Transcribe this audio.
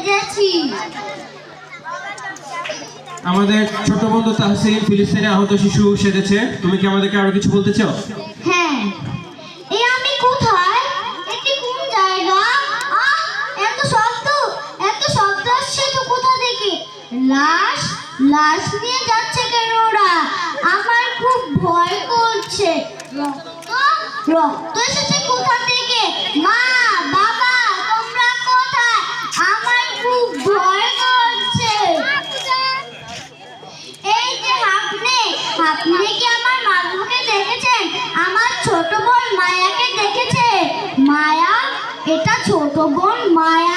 সেজেছি। আমাদের ছোট বন্ধু তাহসিন ফিলিস্তিনে আহত শিশু সেজেছে। তুমি কি আমাদেরকে আরো কিছু বলতে চাও? হ্যাঁ, এই আমি কোথায়? এটি কোন জায়গা? এত শব্দ আসছে তো কোথা থেকে? লাশ লাশ নিয়ে যাচ্ছে কেন ওরা? আমার খুব ভয় করছে। রক্ত এসেছে কোথা থেকে? মা, বাবা, তোমরা কোথায়? আমার খুব ভয় করছে। এই যে আপনি কি আমার মাগুকে দেখেছেন? আমার ছোট বোন মায়াকে দেখেছে? মায়া, এটা ছোট বোন মায়া।